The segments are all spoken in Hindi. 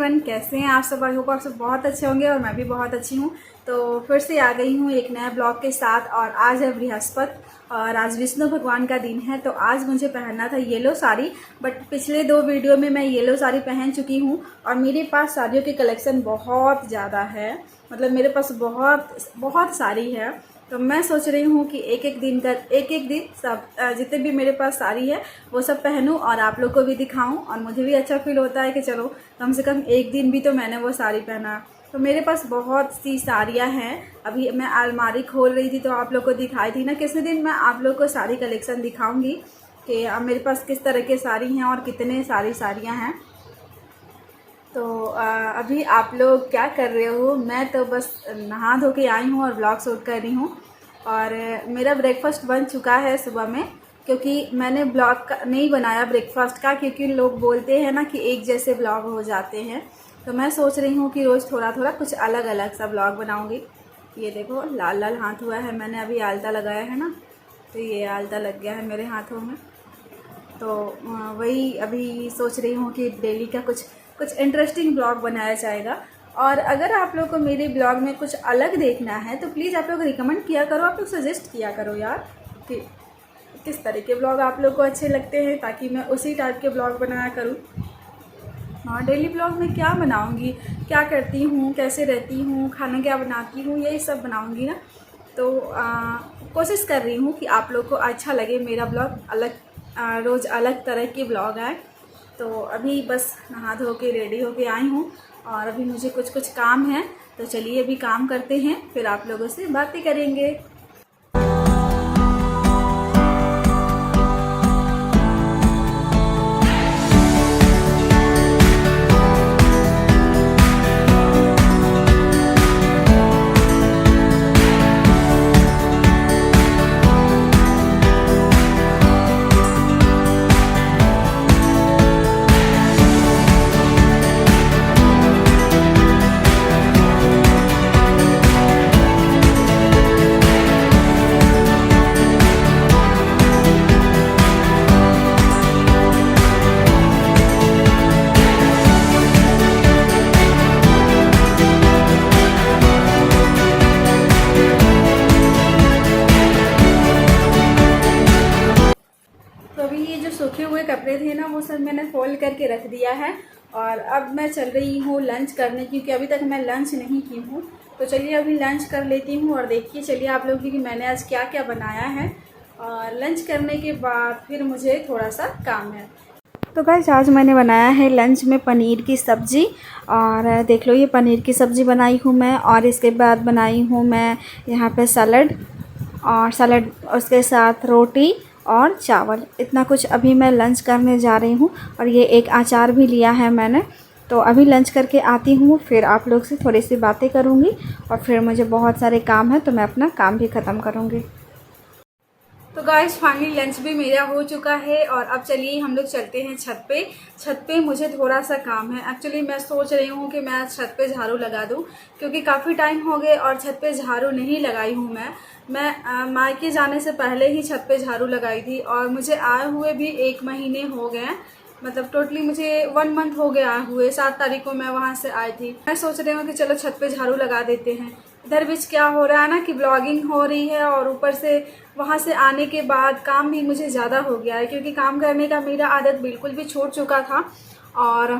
एवरीवन, कैसे हैं आप सब। आई होप आप सब बहुत अच्छे होंगे और मैं भी बहुत अच्छी हूँ। तो फिर से आ गई हूँ एक नया ब्लॉग के साथ। और आज है बृहस्पति और आज विष्णु भगवान का दिन है। तो आज मुझे पहनना था येलो साड़ी, बट पिछले 2 वीडियो में मैं येलो साड़ी पहन चुकी हूँ और मेरे पास साड़ियों की कलेक्शन बहुत ज़्यादा है। मतलब मेरे पास बहुत साड़ी है। तो मैं सोच रही हूँ कि एक एक दिन सब जितने भी मेरे पास साड़ी है वो सब पहनूं और आप लोग को भी दिखाऊं। और मुझे भी अच्छा फील होता है कि चलो कम से कम एक दिन भी तो मैंने वो साड़ी पहना। तो मेरे पास बहुत सी साड़ियाँ हैं। अभी मैं अलमारी खोल रही थी तो आप लोग को दिखाई थी ना, किसी दिन मैं आप लोग को साड़ी कलेक्शन दिखाऊंगी कि मेरे पास किस तरह के साड़ी हैं और कितने सारी साड़ियाँ हैं। तो अभी आप लोग क्या कर रहे हो? मैं तो बस नहा धो के आई हूँ और ब्लॉग शूट कर रही हूँ। और मेरा ब्रेकफास्ट बन चुका है सुबह में, क्योंकि मैंने ब्लॉग का नहीं बनाया ब्रेकफास्ट का, क्योंकि लोग बोलते हैं ना कि एक जैसे ब्लॉग हो जाते हैं। तो मैं सोच रही हूँ कि रोज़ थोड़ा थोड़ा कुछ अलग अलग सा ब्लॉग बनाऊँगी। ये देखो लाल लाल हाथ हुआ है, मैंने अभी आलता लगाया है ना, तो ये आलता लग गया है मेरे हाथों में। तो वही अभी सोच रही हूँ कि डेली का कुछ इंटरेस्टिंग ब्लॉग बनाया जाएगा। और अगर आप लोग को मेरे ब्लॉग में कुछ अलग देखना है तो प्लीज़ आप लोग रिकमेंड किया करो, आप लोग सजेस्ट किया करो यार कि किस तरह के ब्लॉग आप लोग को अच्छे लगते हैं, ताकि मैं उसी टाइप के ब्लॉग बनाया करूँ। हाँ, डेली ब्लॉग में क्या बनाऊँगी, क्या करती हूँ, कैसे रहती हूँ, खाना क्या बनाती हूँ, यही सब बनाऊँगी ना। तो कोशिश कर रही हूँ कि आप लोग को अच्छा लगे मेरा ब्लॉग, रोज़ अलग तरह के ब्लॉग आए। तो अभी बस नहा धो के रेडी हो के आई हूँ और अभी मुझे कुछ काम है। तो चलिए अभी काम करते हैं, फिर आप लोगों से बातें करेंगे। सूखे हुए कपड़े थे ना, वो सब मैंने फोल्ड करके रख दिया है। और अब मैं चल रही हूँ लंच करने, क्योंकि अभी तक मैं लंच नहीं की हूँ। तो चलिए अभी लंच कर लेती हूँ और देखिए चलिए आप लोग कि मैंने आज क्या क्या बनाया है। और लंच करने के बाद फिर मुझे थोड़ा सा काम है। तो गाइस आज मैंने बनाया है लंच में पनीर की सब्ज़ी। और देख लो ये पनीर की सब्ज़ी बनाई हूँ मैं। और इसके बाद बनाई हूँ मैं यहाँ पे सलाद, और सलाद उसके साथ रोटी और चावल। इतना कुछ अभी मैं लंच करने जा रही हूँ। और ये एक अचार भी लिया है मैंने। तो अभी लंच करके आती हूँ, फिर आप लोग से थोड़ी सी बातें करूँगी और फिर मुझे बहुत सारे काम है तो मैं अपना काम भी ख़त्म करूँगी। तो गाइस फाइनली लंच भी मेरा हो चुका है और अब चलिए हम लोग चलते हैं छत पे। छत पे मुझे थोड़ा सा काम है। एक्चुअली मैं सोच रही हूँ कि मैं आज छत पे झाड़ू लगा दूँ, क्योंकि काफ़ी टाइम हो गए और छत पे झाड़ू नहीं लगाई हूँ मैं मायके जाने से पहले ही छत पे झाड़ू लगाई थी और मुझे आए हुए भी 1 महीने हो गए। मतलब टोटली मुझे 1 मंथ हो गया आए हुए। 7 तारीख को मैं वहाँ से आई थी। मैं सोच रही हूँ कि चलो छत पे झाड़ू लगा देते हैं। इधर बीच क्या हो रहा है ना कि ब्लॉगिंग हो रही है और ऊपर से वहाँ से आने के बाद काम भी मुझे ज़्यादा हो गया है, क्योंकि काम करने का मेरा आदत बिल्कुल भी छूट चुका था। और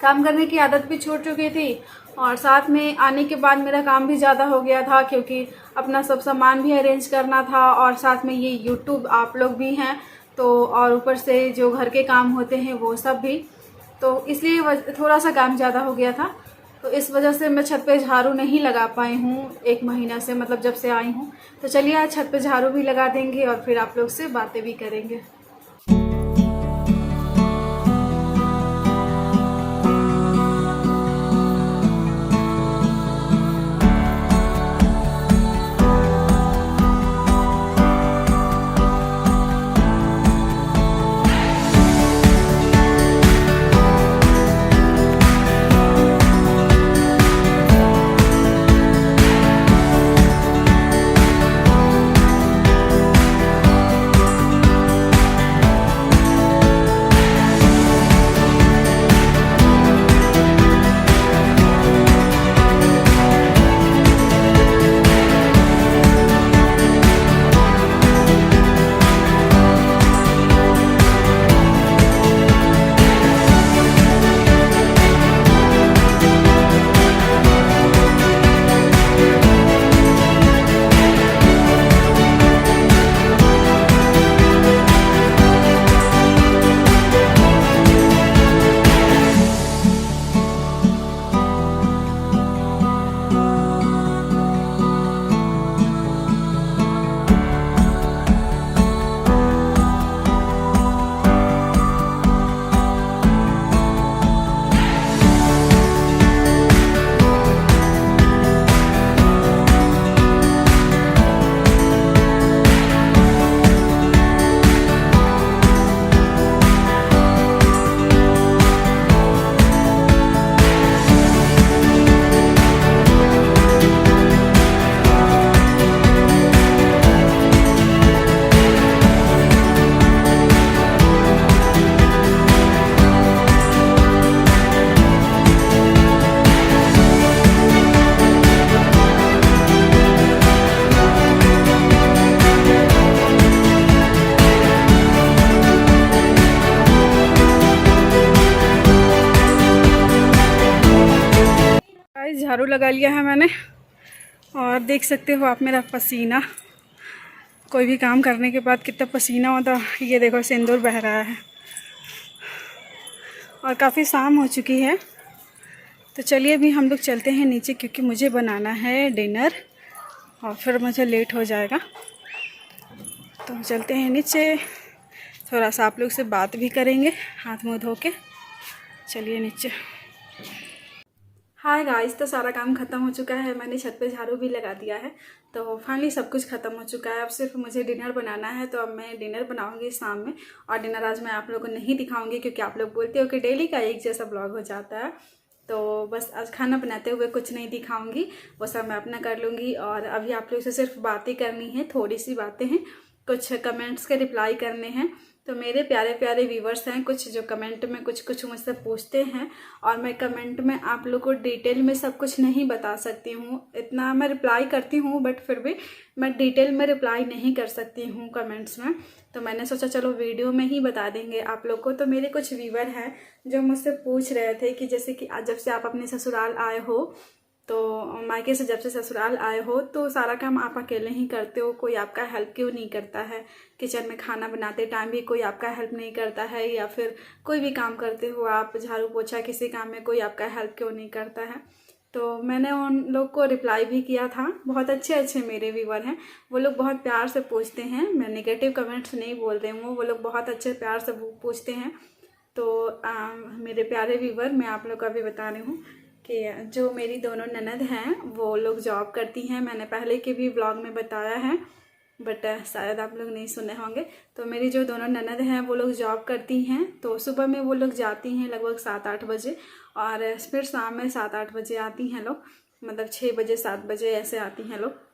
काम करने की आदत भी छूट चुकी थी और साथ में आने के बाद मेरा काम भी ज़्यादा हो गया था, क्योंकि अपना सब सामान भी अरेंज करना था और साथ में ये यूट्यूब आप लोग भी हैं तो, और ऊपर से जो घर के काम होते हैं वो सब भी। तो इसलिए थोड़ा सा काम ज़्यादा हो गया था। तो इस वजह से मैं छत पे झाड़ू नहीं लगा पाई हूँ 1 महीना से, मतलब जब से आई हूँ। तो चलिए आज छत पे झाड़ू भी लगा देंगे और फिर आप लोग से बातें भी करेंगे। झाड़ू लगा लिया है मैंने और देख सकते हो आप मेरा पसीना। कोई भी काम करने के बाद कितना पसीना होता है। ये देखो सिंदूर बह रहा है और काफ़ी शाम हो चुकी है। तो चलिए अभी हम लोग चलते हैं नीचे क्योंकि मुझे बनाना है डिनर और फिर मुझे लेट हो जाएगा। तो चलते हैं नीचे, थोड़ा सा आप लोग से बात भी करेंगे हाथ मुँह धो के। चलिए नीचे। हाय गाइस, तो सारा काम ख़त्म हो चुका है। मैंने छत पे झाड़ू भी लगा दिया है। तो फाइनली सब कुछ ख़त्म हो चुका है। अब सिर्फ मुझे डिनर बनाना है। तो अब मैं डिनर बनाऊंगी शाम में। और डिनर आज मैं आप लोगों को नहीं दिखाऊंगी क्योंकि आप लोग बोलते हो कि डेली का एक जैसा ब्लॉग हो जाता है। तो बस आज खाना बनाते हुए कुछ नहीं दिखाऊंगी, वो सब मैं अपना कर लूँगी। और अभी आप लोग से सिर्फ बातें करनी है, थोड़ी सी बातें हैं, कुछ कमेंट्स के रिप्लाई करने हैं। तो मेरे प्यारे प्यारे व्यूवर्स हैं कुछ जो कमेंट में कुछ कुछ मुझसे पूछते हैं और मैं कमेंट में आप लोग को डिटेल में सब कुछ नहीं बता सकती हूँ। इतना मैं रिप्लाई करती हूँ बट फिर भी मैं डिटेल में रिप्लाई नहीं कर सकती हूँ कमेंट्स में। तो मैंने सोचा चलो वीडियो में ही बता देंगे आप लोग को। तो मेरे कुछ व्यूवर हैं जो मुझसे पूछ रहे थे कि जैसे कि जब से आप अपने ससुराल आए हो, तो मायके से जब से ससुराल आए हो तो सारा काम आप अकेले ही करते हो, कोई आपका हेल्प क्यों नहीं करता है? किचन में खाना बनाते टाइम भी कोई आपका हेल्प नहीं करता है? या फिर कोई भी काम करते हो आप, झाड़ू पोछा, किसी काम में कोई आपका हेल्प क्यों नहीं करता है? तो मैंने उन लोग को रिप्लाई भी किया था। बहुत अच्छे अच्छे मेरे व्यूवर हैं, वो लोग बहुत प्यार से पूछते हैं। मैं नेगेटिव कमेंट्स नहीं बोल रही हूँ, वो लोग बहुत अच्छे प्यार से पूछते हैं। तो मेरे प्यारे व्यूवर, मैं आप लोग को अभी बता रही हूँ कि जो मेरी दोनों ननद हैं वो लोग जॉब करती हैं। मैंने पहले के भी ब्लॉग में बताया है बट शायद आप लोग नहीं सुने होंगे। तो मेरी जो दोनों ननद हैं वो लोग जॉब करती हैं। तो सुबह में वो लोग जाती हैं लगभग 7-8 बजे और फिर शाम में 7-8 बजे आती हैं लोग, मतलब 6 बजे 7 बजे ऐसे आती हैं लोग।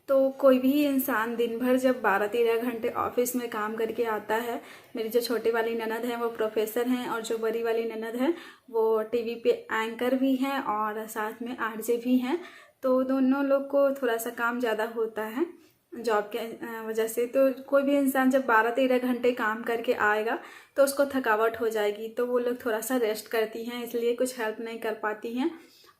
तो कोई भी इंसान दिन भर जब 12-13 घंटे ऑफिस में काम करके आता है, मेरी जो छोटी वाली ननद है वो प्रोफेसर हैं और जो बड़ी वाली ननद है वो टीवी पे एंकर भी हैं और साथ में आरजे भी हैं। तो दोनों लोग को थोड़ा सा काम ज़्यादा होता है जॉब के वजह से। तो कोई भी इंसान जब 12-13 घंटे काम करके आएगा तो उसको थकावट हो जाएगी। तो वो लोग थोड़ा सा रेस्ट करती हैं, इसलिए कुछ हेल्प नहीं कर पाती हैं।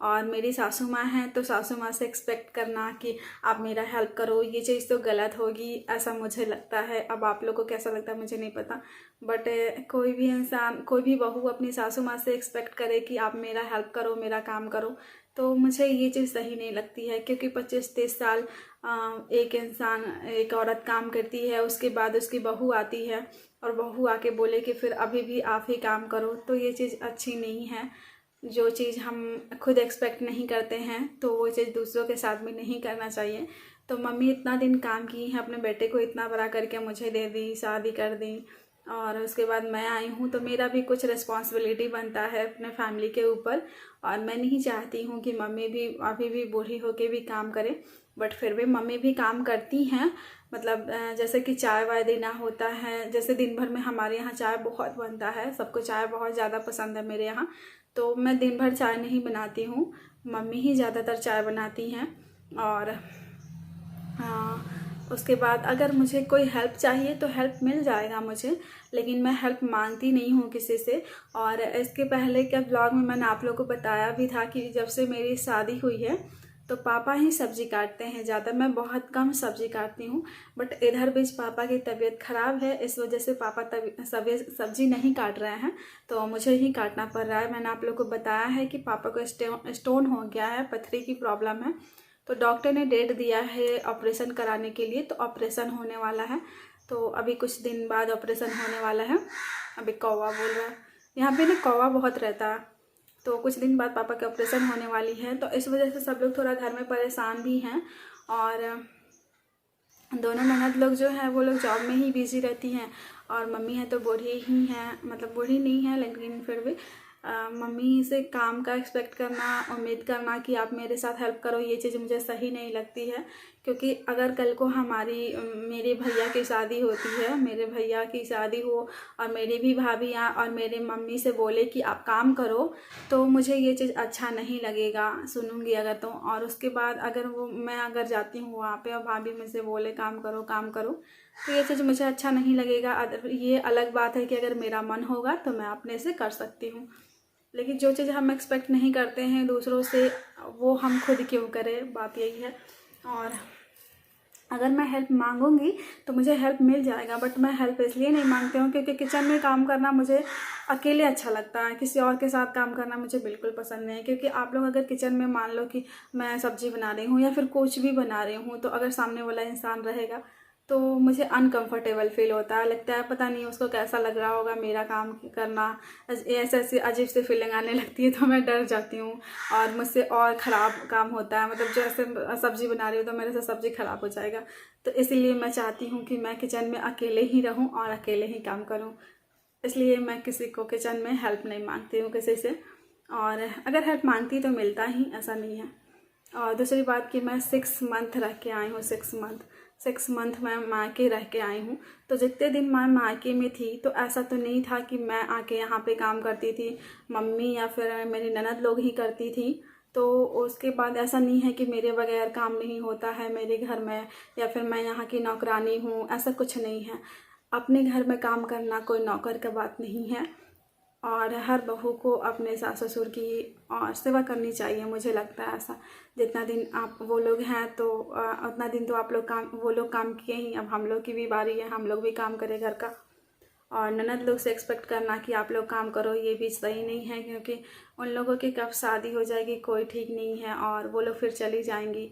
और मेरी सासू माँ हैं तो सासू माँ से एक्सपेक्ट करना कि आप मेरा हेल्प करो, ये चीज़ तो गलत होगी, ऐसा मुझे लगता है। अब आप लोग को कैसा लगता है मुझे नहीं पता, बट कोई भी इंसान, कोई भी बहू अपनी सासू माँ से एक्सपेक्ट करे कि आप मेरा हेल्प करो, मेरा काम करो, तो मुझे ये चीज़ सही नहीं लगती है। क्योंकि 25-30 साल एक इंसान, एक औरत काम करती है, उसके बाद उसकी बहू आती है और बहू आके बोले कि फिर अभी भी आप ही काम करो, तो ये चीज़ अच्छी नहीं है। जो चीज़ हम खुद एक्सपेक्ट नहीं करते हैं तो वो चीज़ दूसरों के साथ भी नहीं करना चाहिए। तो मम्मी इतना दिन काम की हैं, अपने बेटे को इतना बड़ा करके मुझे दे दी, शादी कर दी और उसके बाद मैं आई हूँ। तो मेरा भी कुछ रिस्पॉन्सिबिलिटी बनता है अपने फैमिली के ऊपर और मैं नहीं चाहती हूँ कि मम्मी भी अभी भी बूढ़ी होके भी काम करे। बट फिर भी मम्मी भी काम करती हैं, मतलब जैसे कि चाय वाय देना होता है। जैसे दिन भर में हमारे यहाँ चाय बहुत बनता है, सबको चाय बहुत ज़्यादा पसंद है मेरे यहाँ। तो मैं दिन भर चाय नहीं बनाती हूँ, मम्मी ही ज़्यादातर चाय बनाती हैं। और उसके बाद अगर मुझे कोई हेल्प चाहिए तो हेल्प मिल जाएगा मुझे, लेकिन मैं हेल्प मांगती नहीं हूँ किसी से। और इसके पहले के ब्लॉग में मैंने आप लोगों को बताया भी था कि जब से मेरी शादी हुई है तो पापा ही सब्ज़ी काटते हैं ज़्यादा, मैं बहुत कम सब्ज़ी काटती हूँ। बट इधर बीच पापा की तबीयत ख़राब है, इस वजह से पापा सब्ज़ी नहीं काट रहे हैं तो मुझे ही काटना पड़ रहा है। मैंने आप लोग को बताया है कि पापा को स्टोन हो गया है, पथरी की प्रॉब्लम है। तो डॉक्टर ने डेट दिया है ऑपरेशन कराने के लिए, तो ऑपरेशन होने वाला है। तो अभी कुछ दिन बाद ऑपरेशन होने वाला है। अभी कौवा बोल रहा है, यहाँ पे ना कौवा बहुत रहता है। तो कुछ दिन बाद पापा की ऑपरेशन होने वाली है, तो इस वजह से सब लोग थोड़ा घर में परेशान भी हैं। और दोनों ननद लोग जो हैं वो लोग जॉब में ही बिजी रहती हैं और मम्मी है तो बूढ़ी ही हैं, मतलब बूढ़ी नहीं है लेकिन फिर भी मम्मी से काम का एक्सपेक्ट करना, उम्मीद करना कि आप मेरे साथ हेल्प करो, ये चीज़ मुझे सही नहीं लगती है। क्योंकि अगर कल को मेरे भैया की शादी होती है, मेरे भैया की शादी हो और मेरी भी भाभियाँ और मेरे मम्मी से बोले कि आप काम करो, तो मुझे ये चीज़ अच्छा नहीं लगेगा, सुनूंगी अगर तो। और उसके बाद अगर मैं अगर जाती हूँ वहाँ पे और भाभी मुझसे बोले काम करो काम करो, तो ये चीज़ मुझे अच्छा नहीं लगेगा। ये अलग बात है कि अगर मेरा मन होगा तो मैं अपने से कर सकती हूँ। लेकिन जो चीज़ हम एक्सपेक्ट नहीं करते हैं दूसरों से, वो हम खुद क्यों करें, बात यही है। और अगर मैं हेल्प मांगूंगी तो मुझे हेल्प मिल जाएगा, बट मैं हेल्प इसलिए नहीं मांगती हूँ क्योंकि किचन में काम करना मुझे अकेले अच्छा लगता है, किसी और के साथ काम करना मुझे बिल्कुल पसंद नहीं है। क्योंकि आप लोग अगर किचन में, मान लो कि मैं सब्जी बना रही हूँ या फिर कुछ भी बना रही हूँ, तो अगर सामने वाला इंसान रहेगा तो मुझे अनकंफर्टेबल फील होता है, लगता है पता नहीं उसको कैसा लग रहा होगा मेरा काम करना, ऐसे ऐसी अजीब सी फीलिंग आने लगती है, तो मैं डर जाती हूँ और मुझसे और ख़राब काम होता है। मतलब जैसे सब्ज़ी बना रही हूँ तो मेरे से सब्ज़ी ख़राब हो जाएगा, तो इसीलिए मैं चाहती हूँ कि मैं किचन में अकेले ही रहूँ और अकेले ही काम करूँ। इसलिए मैं किसी को किचन में हेल्प नहीं मांगती हूँ किसी से, और अगर हेल्प मांगती तो मिलता ही, ऐसा नहीं है। और दूसरी बात कि मैं 6 मंथ रह के आई हूँ, 6 मंथ मैं मायके रह के आई हूँ। तो जितने दिन मैं मायके में थी तो ऐसा तो नहीं था कि मैं आके यहाँ पे काम करती थी, मम्मी या फिर मेरी ननद लोग ही करती थी। तो उसके बाद ऐसा नहीं है कि मेरे बगैर काम नहीं होता है मेरे घर में, या फिर मैं यहाँ की नौकरानी हूँ, ऐसा कुछ नहीं है। अपने घर में काम करना कोई नौकर का बात नहीं है, और हर बहू को अपने सास ससुर की और सेवा करनी चाहिए, मुझे लगता है ऐसा। जितना दिन आप वो लोग हैं तो उतना दिन तो आप लोग काम, वो लोग काम किए ही, अब हम लोग की भी बारी है, हम लोग भी काम करें घर का। और ननद लोग से एक्सपेक्ट करना कि आप लोग काम करो, ये भी सही नहीं है, क्योंकि उन लोगों की कब शादी हो जाएगी कोई ठीक नहीं है, और वो लोग फिर चली जाएंगी,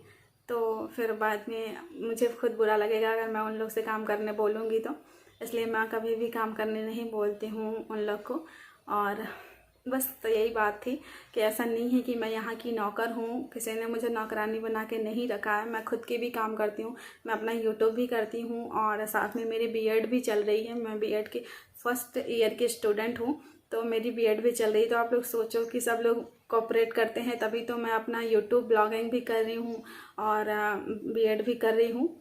तो फिर बाद में मुझे खुद बुरा लगेगा अगर मैं उन लोग से काम करने बोलूँगी तो। इसलिए मैं कभी भी काम करने नहीं बोलती हूँ उन लोग को। और बस तो यही बात थी कि ऐसा नहीं है कि मैं यहाँ की नौकर हूँ, किसी ने मुझे नौकरानी बना के नहीं रखा है। मैं खुद की भी काम करती हूँ, मैं अपना यूट्यूब भी करती हूँ, और साथ में मेरी बीएड भी चल रही है। मैं बीएड की फर्स्ट ईयर की स्टूडेंट हूँ, तो मेरी बीएड भी चल रही है। तो आप लोग सोचो कि सब लोग कोऑपरेट करते हैं तभी तो मैं अपना यूट्यूब ब्लॉगिंग भी कर रही हूँ और बीएड भी कर रही हूँ।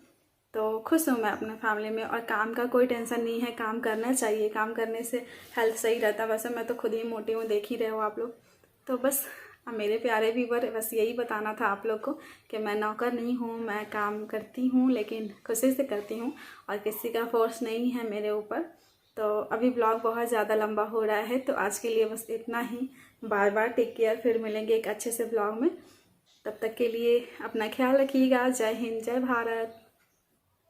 तो खुश हूँ मैं अपने फैमिली में, और काम का कोई टेंशन नहीं है, काम करना चाहिए, काम करने से हेल्थ सही रहता है। वैसे मैं तो खुद ही मोटी हूँ, देख ही रहे हो आप लोग। तो बस मेरे प्यारे व्यूअर, बस यही बताना था आप लोग को कि मैं नौकर नहीं हूँ, मैं काम करती हूँ लेकिन खुशी से करती हूँ, और किसी का फोर्स नहीं है मेरे ऊपर। तो अभी ब्लॉग बहुत ज़्यादा लंबा हो रहा है, तो आज के लिए बस इतना ही। बाय बाय, टेक केयर, फिर मिलेंगे एक अच्छे से ब्लॉग में। तब तक के लिए अपना ख्याल रखिएगा। जय हिंद, जय भारत।